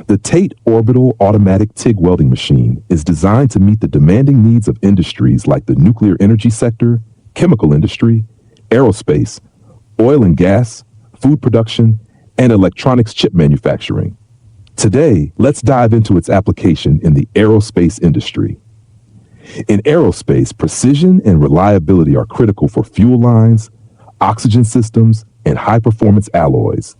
The TATE Orbital Automatic TIG Welding Machine is designed to meet the demanding needs of industries like the nuclear energy sector, chemical industry, aerospace, oil and gas, food production, and electronics chip manufacturing. Today, let's dive into its application in the aerospace industry. In aerospace, precision and reliability are critical for fuel lines, oxygen systems, and high-performance alloys.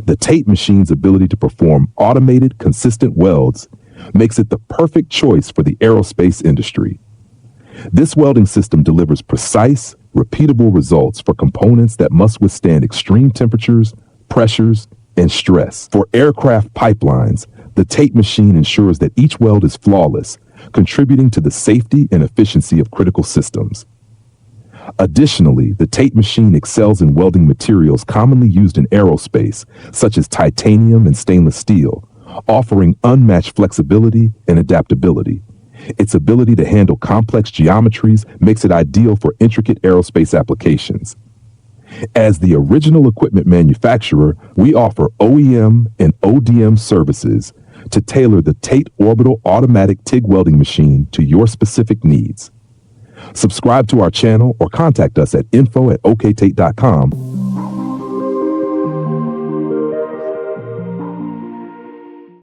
The TATE machine's ability to perform automated, consistent welds makes it the perfect choice for the aerospace industry. This welding system delivers precise, repeatable results for components that must withstand extreme temperatures, pressures, and stress. For aircraft pipelines, the TATE machine ensures that each weld is flawless, contributing to the safety and efficiency of critical systems. Additionally, the TATE machine excels in welding materials commonly used in aerospace, such as titanium and stainless steel, offering unmatched flexibility and adaptability. Its ability to handle complex geometries makes it ideal for intricate aerospace applications. As the original equipment manufacturer, we offer OEM and ODM services to tailor the TATE Orbital Automatic TIG Welding Machine to your specific needs. Subscribe to our channel or contact us at info@oktate.com